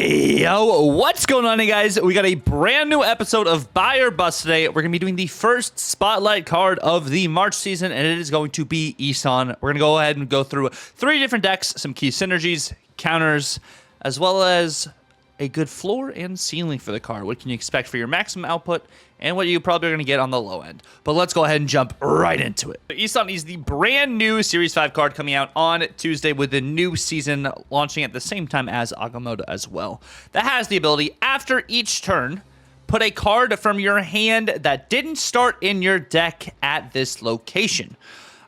Yo, what's going on, guys? We got a brand new episode of Buy or Bust today. We're going to be doing the first spotlight card of the March season, and it is going to be Eson. We're going to go ahead and go through 3 different decks, some key synergies, counters, as well as a good floor and ceiling for the card. What can you expect for your maximum output and what you probably are going to get on the low end. But let's go ahead and jump right into it. Eson is the brand new Series 5 card coming out on Tuesday with the new season launching at the same time as Agamotto as well. That has the ability, after each turn, put a card from your hand that didn't start in your deck at this location.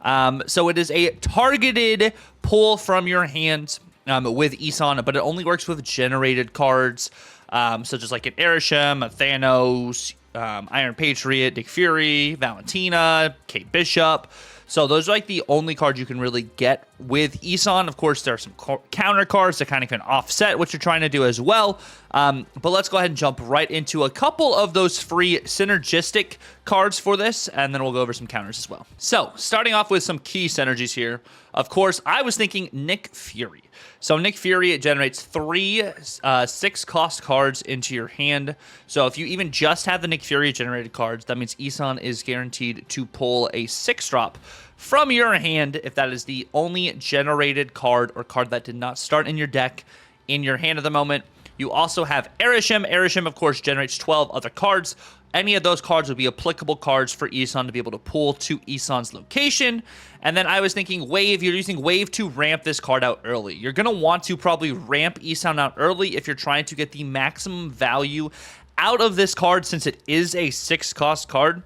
So it is a targeted pull from your hand with Eson, but it only works with generated cards, such as like an Erisham, a Thanos, Iron Patriot, Nick Fury, Valentina, Kate Bishop. So those are like the only cards you can really get with Eson. Of course, there are some counter cards that kind of can offset what you're trying to do as well. But let's go ahead and jump right into a couple of those free synergistic cards for this, and then we'll go over some counters as well. So starting off with some key synergies here. Of course, I was thinking Nick Fury. So Nick Fury, it generates 3 6-cost cards into your hand. So if you even just have the Nick Fury generated cards, that means Eson is guaranteed to pull a 6-drop from your hand if that is the only generated card or card that did not start in your deck in your hand at the moment. You also have Erisham. Erisham, of course, generates 12 other cards. Any of those cards would be applicable cards for Eson to be able to pull to Eson's location. And then I was thinking Wave. You're using Wave to ramp this card out early. You're going to want to probably ramp Eson out early if you're trying to get the maximum value out of this card, since it is a 6-cost card,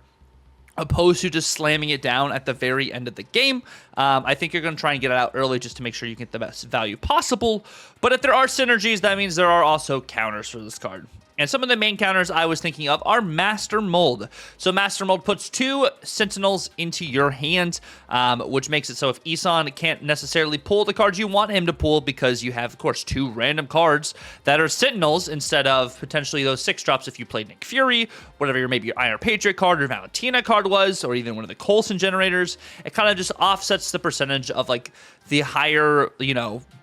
opposed to just slamming it down at the very end of the game. I think you're going to try and get it out early just to make sure you get the best value possible. But if there are synergies, that means there are also counters for this card. And some of the main counters I was thinking of are Master Mold. So Master Mold puts 2 Sentinels into your hand, which makes it so if Eson can't necessarily pull the cards you want him to pull, because you have, of course, 2 random cards that are Sentinels instead of potentially those 6-drops if you played Nick Fury, whatever maybe your Iron Patriot card or Valentina card was, or even one of the Coulson generators. It kind of just offsets the percentage of like the higher,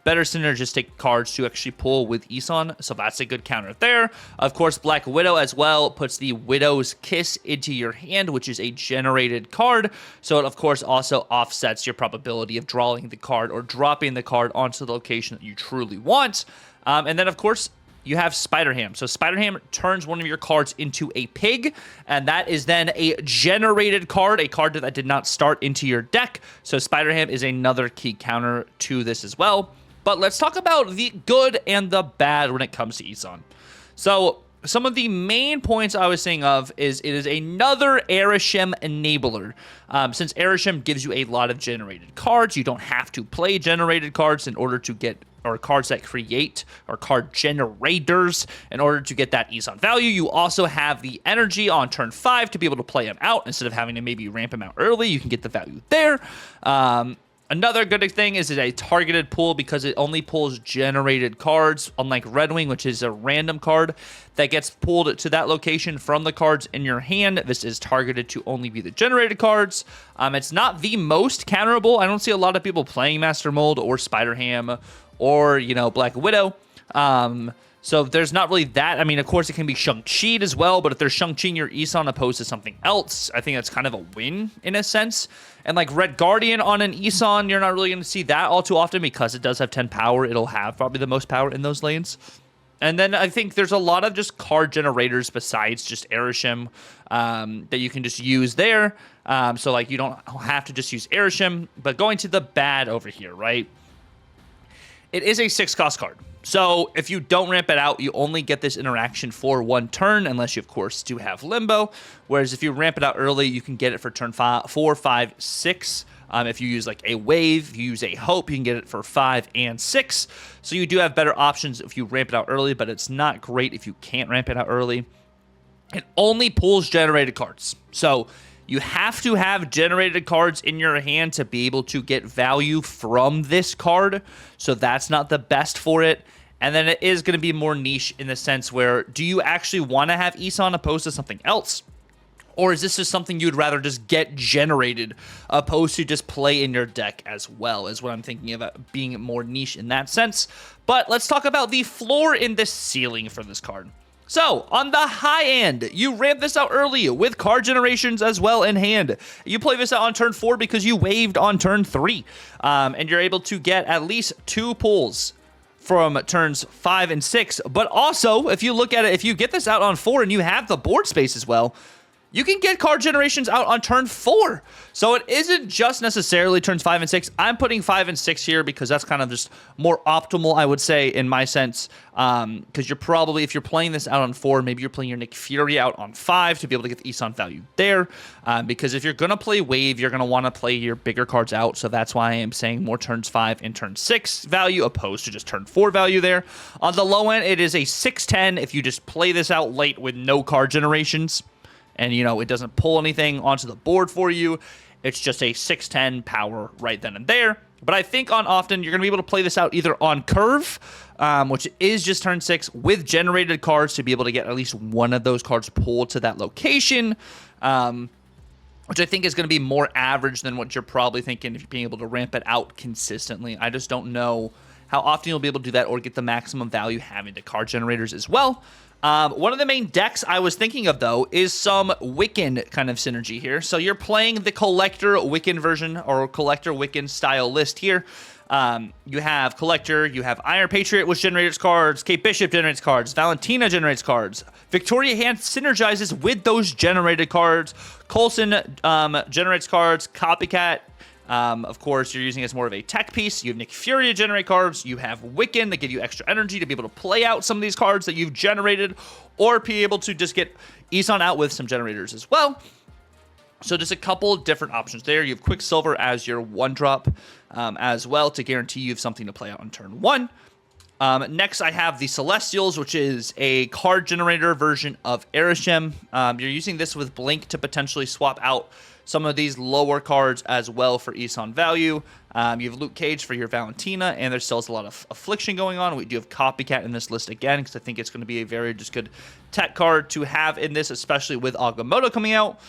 better synergistic cards to actually pull with Eson. So that's a good counter there. Of course, Black Widow as well puts the Widow's Kiss into your hand, which is a generated card. So it, of course, also offsets your probability of drawing the card or dropping the card onto the location that you truly want. And then, of course, you have Spider-Ham. So Spider-Ham turns one of your cards into a pig, and that is then a generated card, a card that did not start into your deck. So Spider-Ham is another key counter to this as well. But let's talk about the good and the bad when it comes to Eson. So some of the main points I was saying of is it is another Erisham enabler. Since Erisham gives you a lot of generated cards, you don't have to play generated cards in order to get, or cards that create, or card generators in order to get that Eson value. You also have the energy on turn 5 to be able to play him out instead of having to maybe ramp him out early. You can get the value there. Another good thing is a targeted pull because it only pulls generated cards, unlike Red Wing, which is a random card that gets pulled to that location from the cards in your hand. This is targeted to only be the generated cards. It's not the most counterable. I don't see a lot of people playing Master Mold or Spider-Ham or, Black Widow. So there's not really that. I mean, of course, it can be Shang-Chi'd as well, but if there's Shang-Chi in your Eson opposed to something else, I think that's kind of a win in a sense. And like Red Guardian on an Eson, you're not really going to see that all too often because it does have 10 power. It'll have probably the most power in those lanes. And then I think there's a lot of just card generators besides just Erisham that you can just use there. So like you don't have to just use Erisham. But going to the bad over here, right? It is a 6-cost card. So if you don't ramp it out, you only get this interaction for 1 turn, unless you, of course, do have Limbo. Whereas if you ramp it out early, you can get it for turn 4, 5, 6. If you use like a Wave, if you use a Hope, you can get it for 5 and 6. So you do have better options if you ramp it out early, but it's not great if you can't ramp it out early. It only pulls generated cards. So you have to have generated cards in your hand to be able to get value from this card. So that's not the best for it. And then it is going to be more niche in the sense where, do you actually want to have Eson opposed to something else? Or is this just something you'd rather just get generated opposed to just play in your deck as well, is what I'm thinking about being more niche in that sense. But let's talk about the floor and the ceiling for this card. So, on the high end, you ramp this out early with card generations as well in hand. You play this out on turn 4 because you waived on turn 3. And you're able to get at least 2 pulls from turns 5 and 6. But also, if you look at it, if you get this out on 4 and you have the board space as well, you can get card generations out on turn 4. So it isn't just necessarily turns 5 and 6. I'm putting 5 and 6 here because that's kind of just more optimal, I would say, in my sense. Because you're probably, if you're playing this out on 4, maybe you're playing your Nick Fury out on 5 to be able to get the Eson value there. Because if you're going to play Wave, you're going to want to play your bigger cards out. So that's why I am saying more turns 5 and turn 6 value opposed to just turn 4 value there. On the low end, it is a 6-10 if you just play this out late with no card generations. And, you know, it doesn't pull anything onto the board for you. It's just a 6-10 power right then and there. But I think on often, you're going to be able to play this out either on curve, which is just turn 6, with generated cards to be able to get at least one of those cards pulled to that location, which I think is going to be more average than what you're probably thinking if you're being able to ramp it out consistently. I just don't know how often you'll be able to do that or get the maximum value having the card generators as well. One of the main decks I was thinking of, though, is some Wiccan kind of synergy here. So you're playing the Collector Wiccan version or Collector Wiccan style list here. You have Collector, you have Iron Patriot, which generates cards, Kate Bishop generates cards, Valentina generates cards, Victoria Hand synergizes with those generated cards, Coulson generates cards, Copycat. Of course, you're using it as more of a tech piece. You have Nick Fury to generate cards. You have Wiccan that give you extra energy to be able to play out some of these cards that you've generated, or be able to just get Eson out with some generators as well. So just a couple different options there. You have Quicksilver as your 1-drop as well to guarantee you have something to play out on turn 1. Next, I have the Celestials, which is a card generator version of Arishem. You're using this with Blink to potentially swap out some of these lower cards as well for Eson value. You have Luke Cage for your Valentina, and there still is a lot of Affliction going on. We do have Copycat in this list again, because I think it's going to be a very just good tech card to have in this, especially with Agamotto coming out.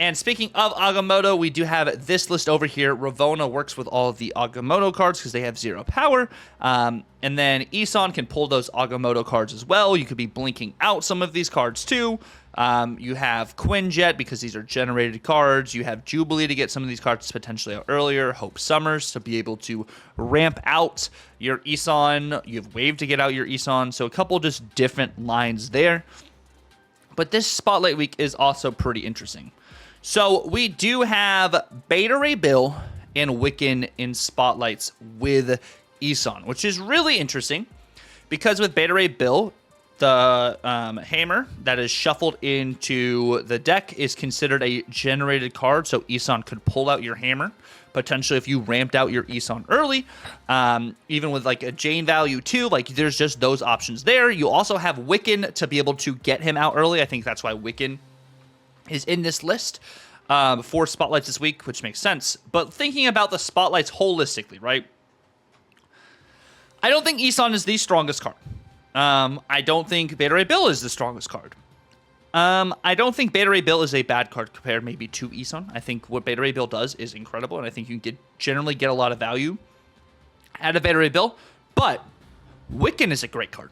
And speaking of Agamotto, we do have this list over here. Ravonna works with all of the Agamotto cards because they have 0 power. And then Eson can pull those Agamotto cards as well. You could be blinking out some of these cards too. You have Quinjet because these are generated cards. You have Jubilee to get some of these cards potentially out earlier. Hope Summers to be able to ramp out your Eson. You have Wave to get out your Eson. So a couple just different lines there. But this Spotlight Week is also pretty interesting. So we do have Beta Ray Bill and Wiccan in Spotlights with Eson, which is really interesting because with Beta Ray Bill, the hammer that is shuffled into the deck is considered a generated card, so Eson could pull out your hammer, potentially if you ramped out your Eson early, even with like a Jane value too, like there's just those options there. You also have Wiccan to be able to get him out early. I think that's why Wiccan is in this list for Spotlights this week, which makes sense. But thinking about the Spotlights holistically, right? I don't think Eson is the strongest card. I don't think Beta Ray Bill is the strongest card. I don't think Beta Ray Bill is a bad card compared maybe to Eson. I think what Beta Ray Bill does is incredible, and I think you can generally get a lot of value out of Beta Ray Bill. But Wiccan is a great card.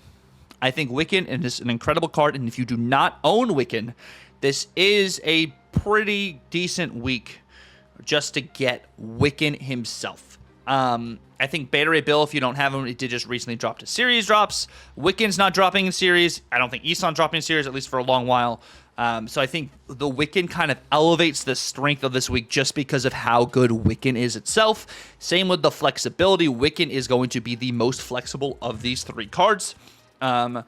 I think Wiccan is an incredible card, and if you do not own Wiccan, this is a pretty decent week just to get Wiccan himself. I think Beta Ray Bill, if you don't have him, it did just recently drop to series drops. Wiccan's not dropping in series. I don't think Eson's dropping in series, at least for a long while. So I think the Wiccan kind of elevates the strength of this week just because of how good Wiccan is itself. Same with the flexibility. Wiccan is going to be the most flexible of these 3 cards. Beta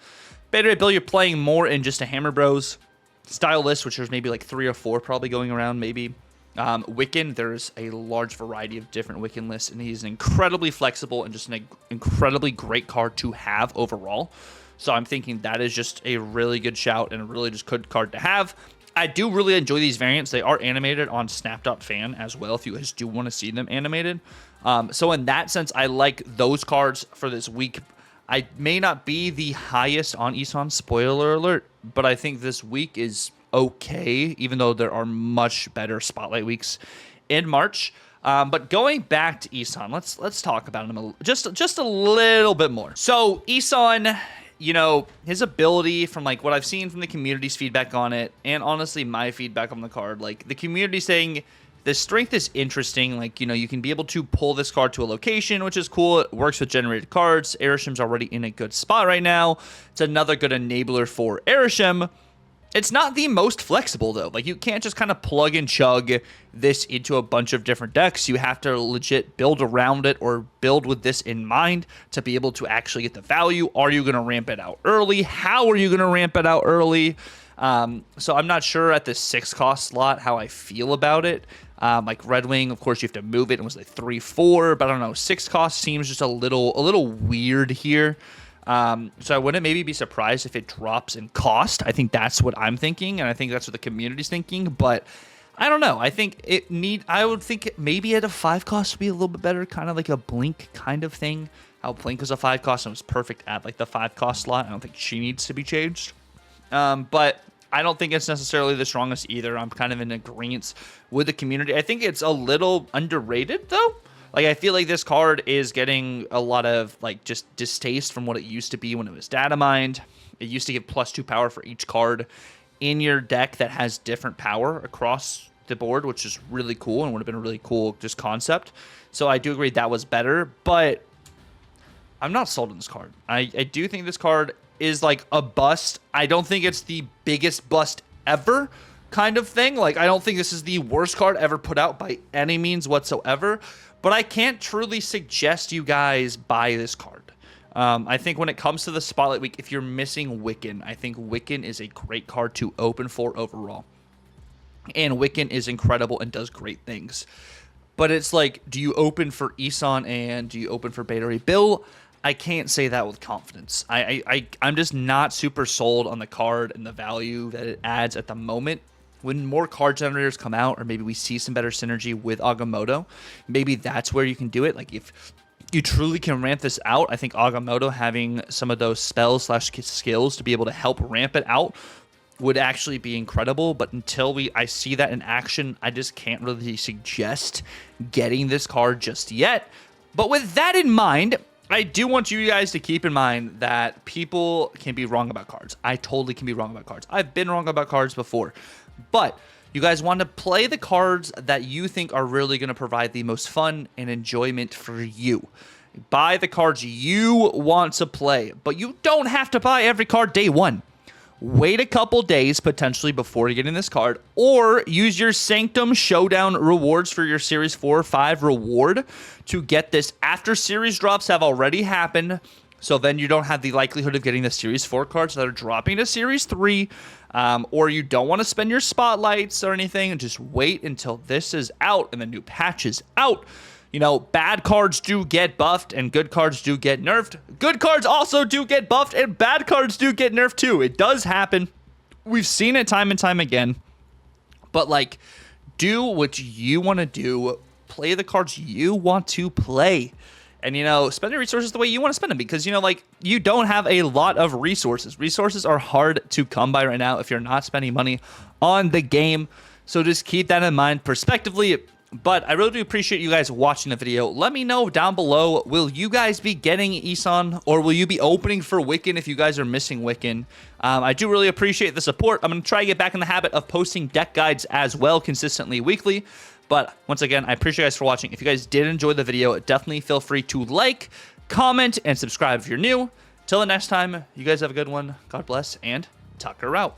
Ray Bill, you're playing more in just a Hammer Bros style list, which there's maybe like 3 or 4 probably going around maybe. Wiccan, there's a large variety of different Wiccan lists, and he's incredibly flexible and just an incredibly great card to have overall. So I'm thinking that is just a really good shout and a really just good card to have. I do really enjoy these variants. They are animated on Snap.fan as well, if you guys do want to see them animated. So in that sense, I like those cards for this week. I may not be the highest on Eson, spoiler alert, but I think this week is okay, even though there are much better spotlight weeks in March. But going back to Eson, let's talk about him just a little bit more. So Eson, you know, his ability from like what I've seen from the community's feedback on it, and honestly my feedback on the card, like the community saying the strength is interesting. Like, you know, you can be able to pull this card to a location, which is cool. It works with generated cards. Airshim's already in a good spot right now. It's another good enabler for Airshim. It's not the most flexible, though. Like, you can't just kind of plug and chug this into a bunch of different decks. You have to legit build around it or build with this in mind to be able to actually get the value. Are you going to ramp it out early? How are you going to ramp it out early? So I'm not sure at the 6 cost slot how I feel about it. Like Red Wing, of course, you have to move it. It was like 3-4, but I don't know. 6 cost seems just a little weird here. So I wouldn't maybe be surprised if it drops in cost. I think that's what I'm thinking, and I think that's what the community's thinking. But I don't know. I think I would think maybe at a 5 cost would be a little bit better, kind of like a Blink kind of thing. How Blink was a 5 cost and was perfect at like the 5 cost slot. I don't think she needs to be changed. But I don't think it's necessarily the strongest either. I'm kind of in agreement with the community. I think it's a little underrated though. Like, I feel like this card is getting a lot of, like, just distaste from what it used to be when it was data mined. It used to give +2 power for each card in your deck that has different power across the board, which is really cool and would have been a really cool just concept. So I do agree that was better, but I'm not sold on this card. I do think this card is, like, a bust. I don't think it's the biggest bust ever kind of thing. Like, I don't think this is the worst card ever put out by any means whatsoever. But I can't truly suggest you guys buy this card. I think when it comes to the Spotlight Week, if you're missing Wiccan, I think Wiccan is a great card to open for overall. And Wiccan is incredible and does great things. But it's like, do you open for Eson and do you open for Beta Ray Bill? I can't say that with confidence. I'm just not super sold on the card and the value that it adds at the moment. When more card generators come out, or maybe we see some better synergy with Agamotto, maybe that's where you can do it. Like, if you truly can ramp this out, I think Agamotto having some of those spells/skills to be able to help ramp it out would actually be incredible. But until I see that in action, I just can't really suggest getting this card just yet. But with that in mind, I do want you guys to keep in mind that people can be wrong about cards. I totally can be wrong about cards. I've been wrong about cards before. But you guys want to play the cards that you think are really going to provide the most fun and enjoyment for you. Buy the cards you want to play, but you don't have to buy every card day one. Wait a couple days potentially before getting this card, or use your Sanctum Showdown rewards for your Series 4 or 5 reward to get this after series drops have already happened. So then you don't have the likelihood of getting the Series 4 cards that are dropping to Series 3. Or you don't want to spend your spotlights or anything and just wait until this is out and the new patch is out. You know, bad cards do get buffed and good cards do get nerfed. Good cards also do get buffed and bad cards do get nerfed too. It does happen. We've seen it time and time again. But, like, do what you want to do. Play the cards you want to play. And, you know, spend your resources the way you want to spend them because, you know, like, you don't have a lot of resources. Resources are hard to come by right now if you're not spending money on the game. So just keep that in mind prospectively. But I really do appreciate you guys watching the video. Let me know down below, will you guys be getting Eson or will you be opening for Wiccan if you guys are missing Wiccan? I do really appreciate the support. I'm going to try to get back in the habit of posting deck guides as well consistently weekly. But once again, I appreciate you guys for watching. If you guys did enjoy the video, definitely feel free to like, comment, and subscribe if you're new. Till the next time, you guys have a good one. God bless, and Tucker out.